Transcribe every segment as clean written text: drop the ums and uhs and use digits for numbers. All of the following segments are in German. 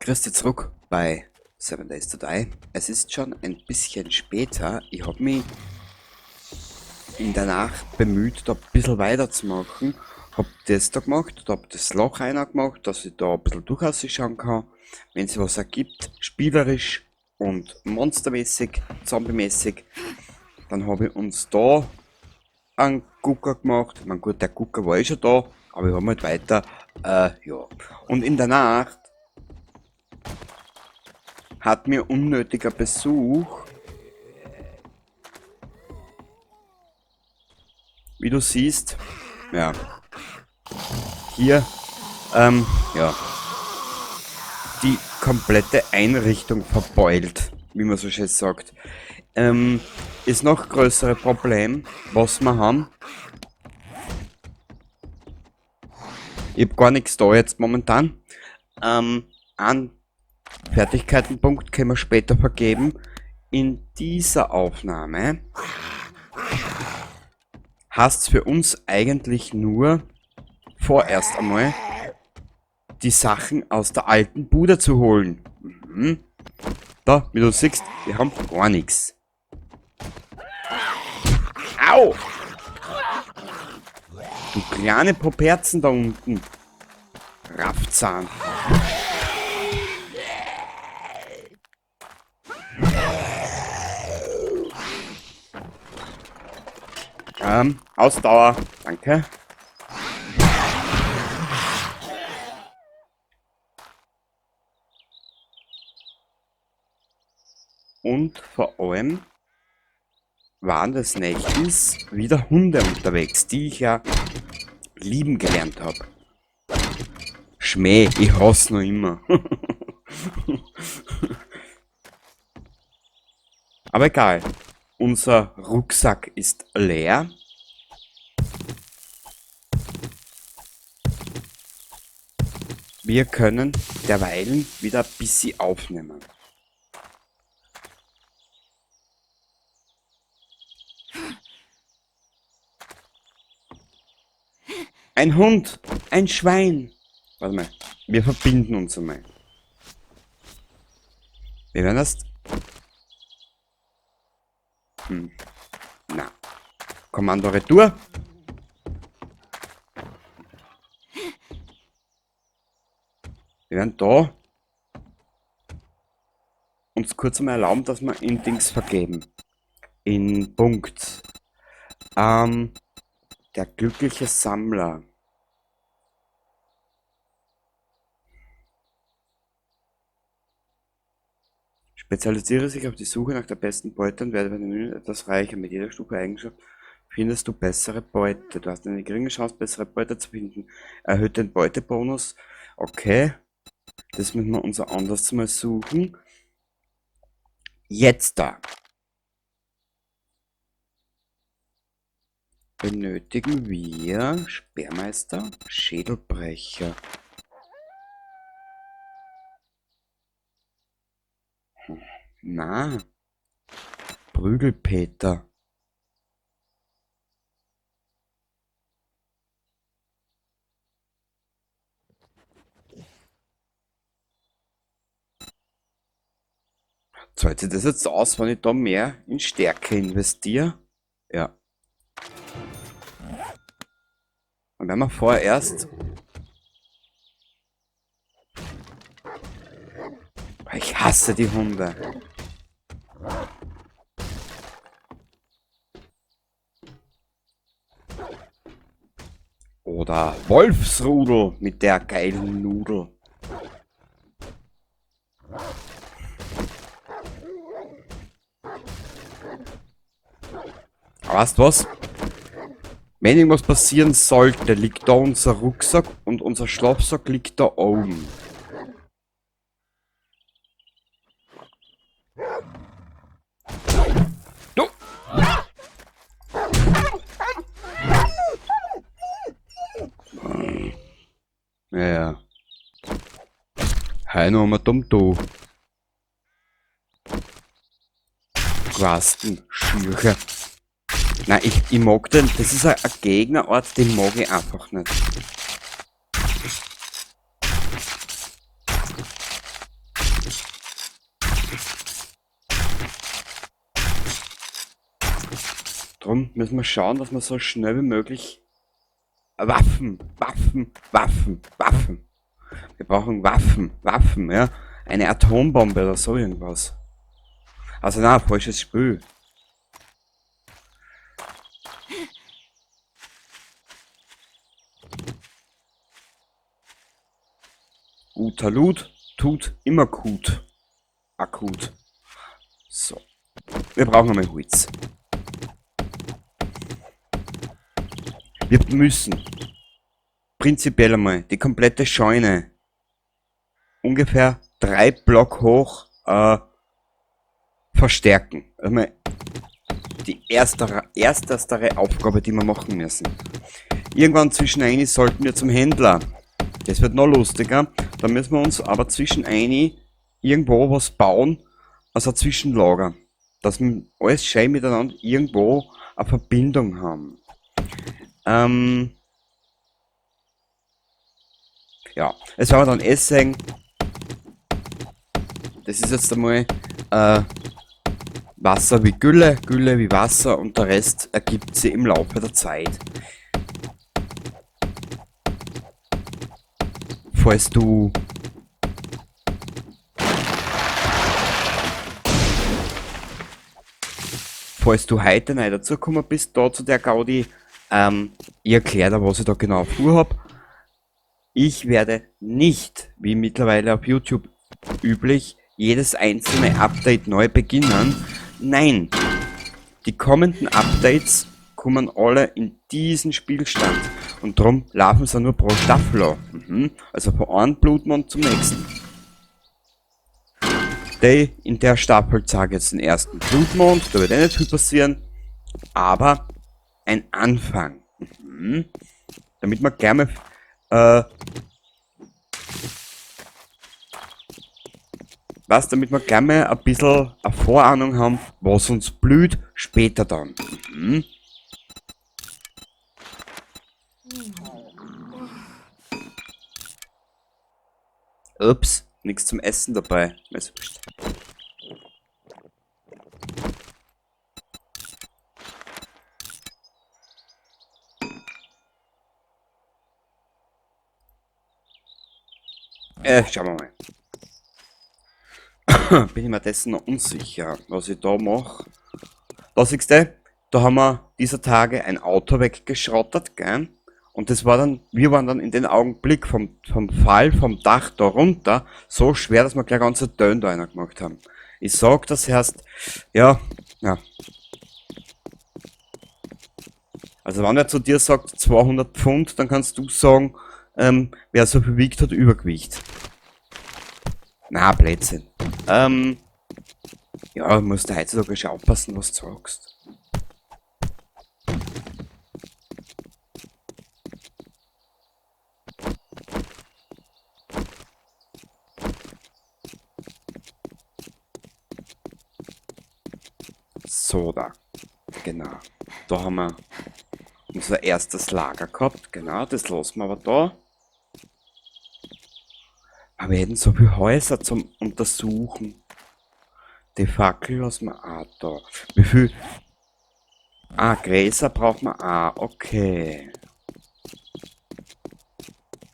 Grüß dich zurück bei 7 Days to Die. Es ist schon ein bisschen später. Ich habe mich in der Nacht bemüht, da ein bisschen weiterzumachen. Hab das da gemacht, hab das Loch einer gemacht, dass ich da ein bisschen durchschauen kann. Wenn es was ergibt, spielerisch und monstermäßig, zombiemäßig, dann habe ich uns da einen Gucker gemacht. Ich mein, gut, der Gucker war schon da, aber ich habe halt weiter, ja. Und in der Nacht hat mir unnötiger Besuch, wie du siehst, ja, hier, ja, die komplette Einrichtung verbeult, wie man so schön sagt. Ist noch größere Problem, was wir haben. Ich hab gar nichts da jetzt momentan. An Fertigkeitenpunkt können wir später vergeben. In dieser Aufnahme heißt für uns eigentlich nur vorerst einmal die Sachen aus der alten Bude zu holen. Da, wie du siehst, wir haben gar nichts. Au! Du kleine Poperzen da unten. Raffzahn. Ausdauer. Danke. Und vor allem waren des Nächtens wieder Hunde unterwegs, die ich ja lieben gelernt habe. Schmäh, ich hasse noch immer. Aber egal. Unser Rucksack ist leer. Wir können derweilen wieder ein bisschen aufnehmen. Ein Hund, ein Schwein. Warte mal, wir verbinden uns einmal. Wir werden das... Na. Kommando Retour. Wir werden da uns kurz einmal erlauben, dass wir in Dings vergeben. In Punkt. Der glückliche Sammler. Spezialisiere sich auf die Suche nach der besten Beute und werde bei den Menü etwas reicher. Mit jeder Stufe Eigenschaft findest du bessere Beute. Du hast eine geringe Chance, bessere Beute zu finden. Erhöht den Beutebonus. Okay. Das müssen wir uns anders mal suchen. Jetzt da. Benötigen wir Speermeister, Schädelbrecher. Na, Prügelpeter. Zahlt sich das jetzt aus, wenn ich da mehr in Stärke investiere? Ja. Und wenn wir vorerst... Ich hasse die Hunde. Oder Wolfsrudel mit der geilen Nudel. Aber weißt du was? Wenn irgendwas passieren sollte, liegt da unser Rucksack und unser Schlafsack liegt da oben. Du! Ja. Hei noch mal dumm du. Quasten, Schücher. Nein, ich mag den, das ist ein Gegnerort, den mag ich einfach nicht. Drum müssen wir schauen, dass wir so schnell wie möglich Waffen, Waffen, Waffen, Waffen. Wir brauchen Waffen, Waffen, ja. Eine Atombombe oder so irgendwas. Also na, falsches Spiel. Guter Loot tut immer gut. Akut. So. Wir brauchen einmal Holz. Wir müssen prinzipiell einmal die komplette Scheune ungefähr 3 Block hoch verstärken. Einmal die erste Aufgabe, die wir machen müssen. Irgendwann zwischen eine sollten wir zum Händler. Das wird noch lustiger. Da müssen wir uns aber zwischen eine irgendwo was bauen, also ein Zwischenlager. Dass wir alles schön miteinander irgendwo eine Verbindung haben. Ja, jetzt werden wir dann essen. Das ist jetzt einmal Wasser wie Gülle, Gülle wie Wasser und der Rest ergibt sich im Laufe der Zeit. Falls du heute neu dazugekommen bist, da zu der Gaudi, ich erkläre dir, was ich da genau vorhab. Ich werde nicht, wie mittlerweile auf YouTube üblich, jedes einzelne Update neu beginnen. Nein, die kommenden Updates kommen alle in diesen Spielstand und darum laufen sie nur pro Staffel an. Also von einem Blutmond zum nächsten. In der Staffel zeige jetzt den ersten Blutmond, da wird nicht viel passieren, aber ein Anfang. Damit wir gerne damit wir gleich mal ein bisschen eine Vorahnung haben, was uns blüht, später dann. Ups, nichts zum Essen dabei. Schauen wir mal. Bin ich mir dessen noch unsicher, was ich da mache. Da siehst du, da haben wir dieser Tage ein Auto weggeschrottet, gell? Und das war dann, wir waren dann in den Augenblick vom Fall vom Dach da runter so schwer, dass wir gleich ganze Dönen da einer gemacht haben. Ich sag das erst, ja. Also wenn er zu dir sagt 200 Pfund, dann kannst du sagen, wer so viel wiegt, hat Übergewicht. Na, Blödsinn. Ja, musst du heutzutage schon aufpassen, was du sagst. So, da. Genau. Da haben wir unser erstes Lager gehabt. Genau, das lassen wir aber da. Aber wir hätten so viele Häuser zum Untersuchen. Die Fackel lassen wir auch da. Wie viel? Ah, Gräser braucht man auch. Okay.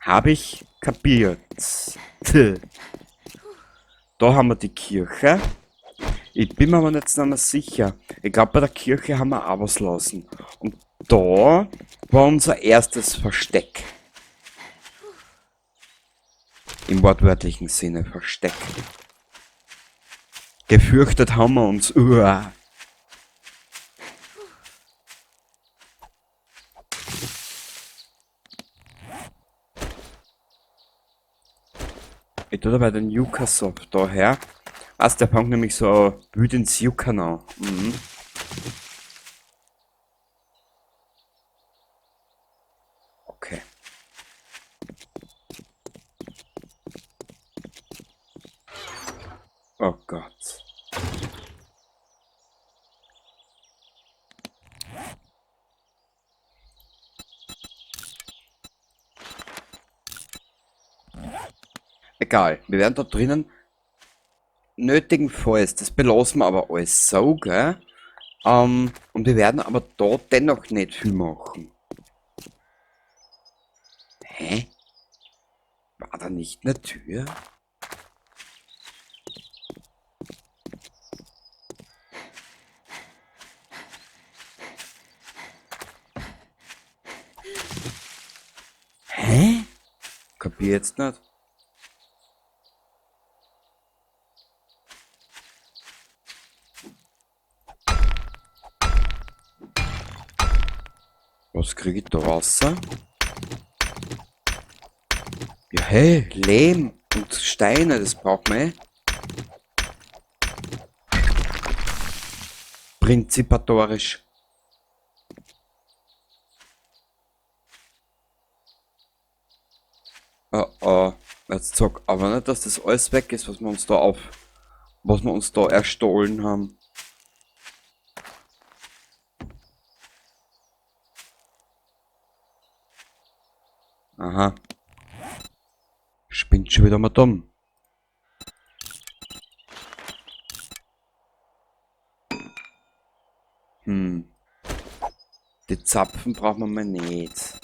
Habe ich kapiert. Da haben wir die Kirche. Ich bin mir aber jetzt nicht mehr sicher. Ich glaube, bei der Kirche haben wir auch was lassen. Und da war unser erstes Versteck. Im wortwörtlichen Sinne Versteck. Gefürchtet haben wir uns. Uah. Ich tue dabei den Yucca-Sop daher. Was, der fängt nämlich so wild ins Juckern an. Okay. Oh Gott. Egal, wir werden da drinnen nötigenfalls, das belassen wir aber alles so, gell? Und wir werden aber da dennoch nicht viel machen. Hä? War da nicht eine Tür? Hä? Kapier jetzt nicht. Was kriege ich da raus? Ja, hey, Lehm und Steine, das braucht man eh. Prinzipatorisch. Oh, jetzt sag aber nicht, dass das alles weg ist, was wir uns da erstohlen haben. Aha. Spinnt schon wieder mal dumm. Die Zapfen brauchen wir mal nicht.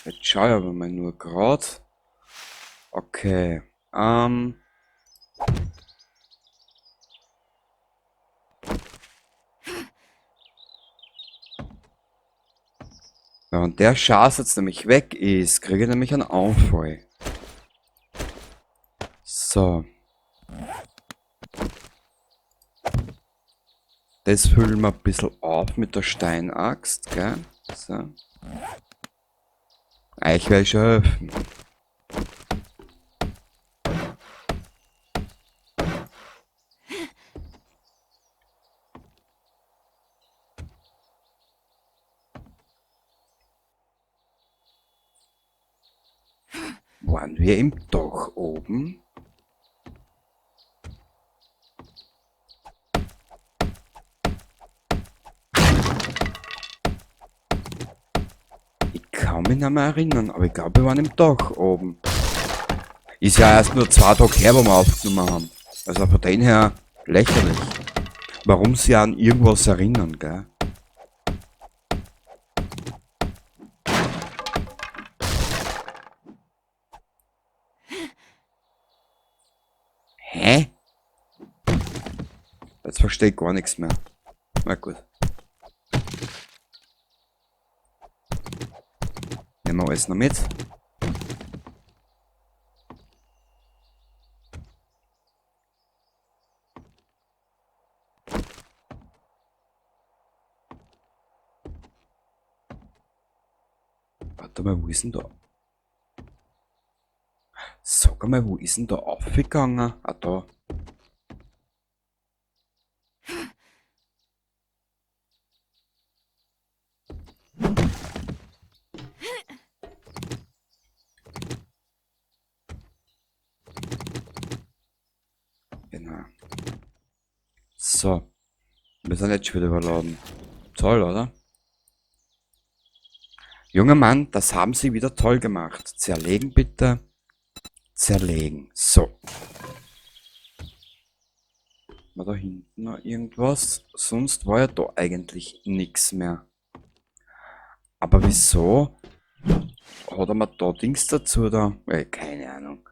Jetzt schau ich aber mal nur grad. Okay. Wenn der Schatz jetzt nämlich weg ist, kriege ich nämlich einen Anfall. So. Das füllen wir ein bisschen auf mit der Steinaxt, gell? So. Ich will schon helfen. Waren wir im Dach oben? Ich kann mich nicht mehr erinnern, aber ich glaube, wir waren im Dach oben. Ist ja erst nur 2 Tage her, wo wir aufgenommen haben. Also von dem her lächerlich. Warum sie an irgendwas erinnern, gell? Hä? Jetzt verstehe ich gar nichts mehr. Na gut. Nehmen wir alles noch mit. Warte mal, wo ist denn da? Sag mal, wo ist denn da aufgegangen? Ah, da. Genau. So. Wir sind jetzt schon wieder überladen. Toll, oder? Junger Mann, das haben Sie wieder toll gemacht. Zerlegen bitte. Zerlegen. So. War da hinten noch irgendwas? Sonst war ja da eigentlich nichts mehr. Aber wieso? Hat er mir da Dings dazu da? Keine Ahnung.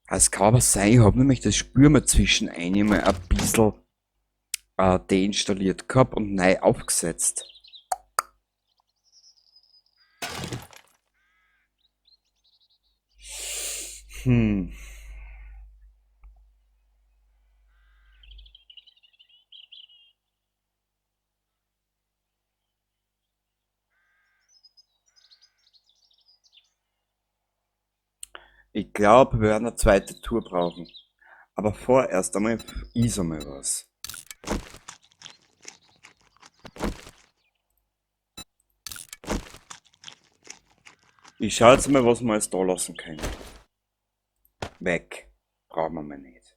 Es kann aber sein, ich habe nämlich das Spür mal zwischen einmal ein bisschen deinstalliert gehabt und neu aufgesetzt. Ich glaube, wir werden eine zweite Tour brauchen. Aber vorerst einmal is einmal was. Ich schaue jetzt mal, was wir alles da lassen können. Weg. Brauchen wir mal nicht.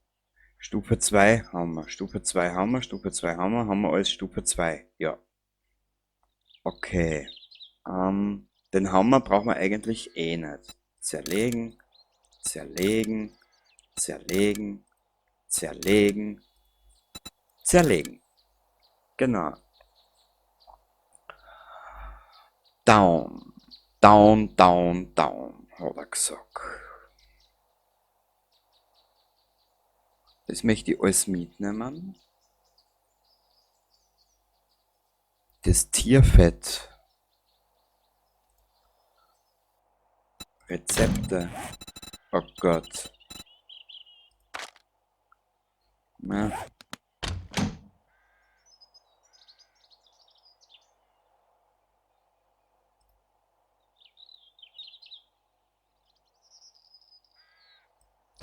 Stufe 2 haben wir. Stufe 2 haben wir. Stufe 2 haben wir alles Stufe 2. Ja. Okay. Den Hammer brauchen wir eigentlich eh nicht. Zerlegen, zerlegen, zerlegen, zerlegen, zerlegen. Genau. Down, down, down, down, hat er gesagt. Das möchte ich alles mitnehmen. Das Tierfett. Rezepte. Oh Gott. Ja.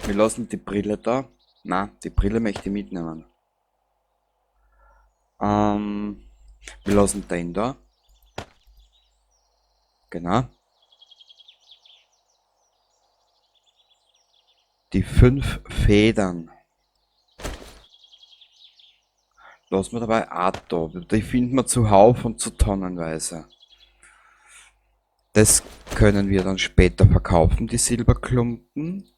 Wir lassen die Brille da. Na, die Brille möchte ich mitnehmen. Wir lassen den da. Genau. Die 5 Federn. Lassen wir dabei auch da. Die finden wir zuhauf und zu tonnenweise. Das können wir dann später verkaufen, die Silberklumpen.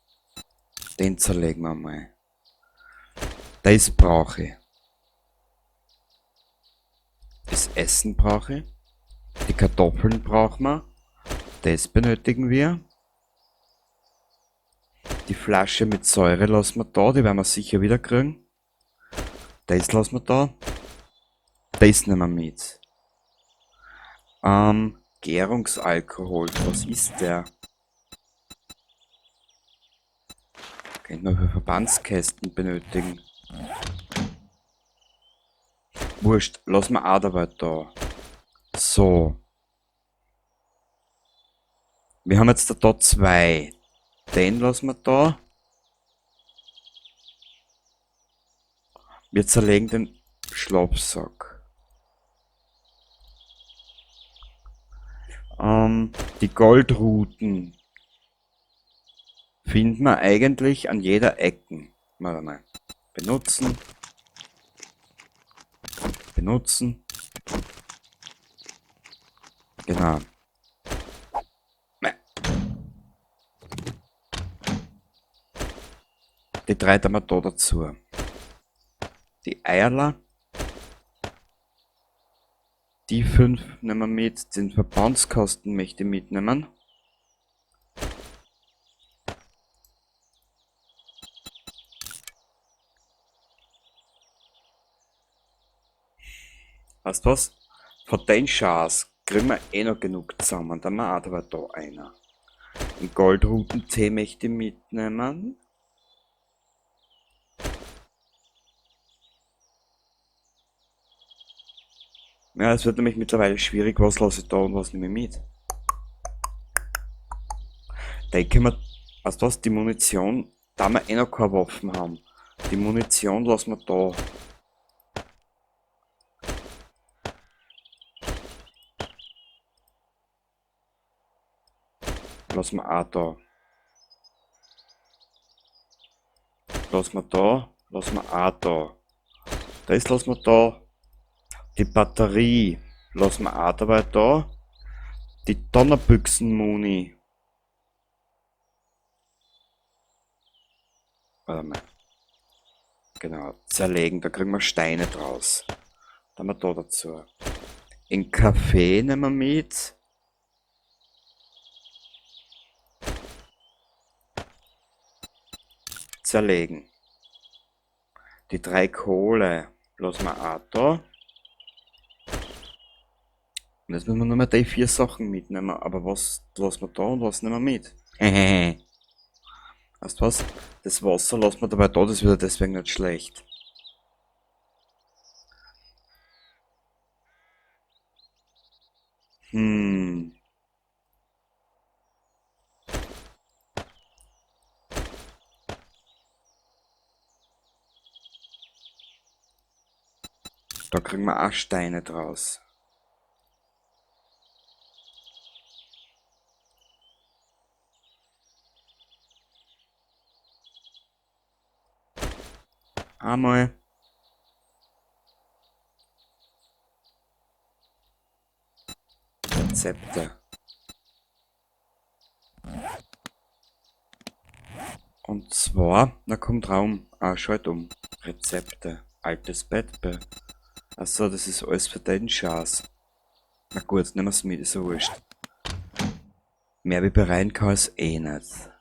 Den zerlegen wir mal. Das brauche ich. Das Essen brauche ich. Die Kartoffeln brauchen wir. Das benötigen wir. Die Flasche mit Säure lassen wir da, die werden wir sicher wieder kriegen. Das lassen wir da. Das nehmen wir mit. Gärungsalkohol, was ist der? Könnte man für Verbandskästen benötigen. Wurscht, lassen wir auch dabei da. So. Wir haben jetzt da 2. Den lassen wir da. Wir zerlegen den Schlafsack. Die Goldruten finden wir eigentlich an jeder Ecke. Warte mal. Benutzen. Benutzen. Genau. Die 3 tun wir da dazu. Die Eierler. Die 5 nehmen wir mit. Den Verbandskasten möchte ich mitnehmen. Weißt du was? Von den Schars kriegen wir eh noch genug zusammen. Dann haben wir auch da einer. Den Goldruten-Tee möchte ich mitnehmen. Ja, es wird nämlich mittlerweile schwierig, was lasse ich da und was nehme ich mit. Da können wir, weißt du was, die Munition, da wir eh noch keine Waffen haben, die Munition lassen wir da. Lassen wir auch da. Lassen wir da, lassen wir auch da. Das lassen wir da. Die Batterie lassen wir auch dabei da. Die Donnerbüchsen-Muni. Warte mal. Genau, zerlegen, da kriegen wir Steine draus. Da haben wir da dazu. In Kaffee nehmen wir mit. Zerlegen. Die 3 Kohle lassen wir auch da. Und jetzt müssen wir nur mehr die 4 Sachen mitnehmen. Aber was lassen wir da und was nehmen wir mit? Weißt du was? Das Wasser lassen wir dabei da, das wird deswegen nicht schlecht. Da kriegen wir auch Steine draus. Einmal. Rezepte. Und zwar, da kommt Raum, schalt um. Rezepte. Altes Bett. Achso, das ist alles für den Schatz. Na gut, nehmen wir's mit, ist ja wurscht. Mehr wie bereit kann es eh nicht.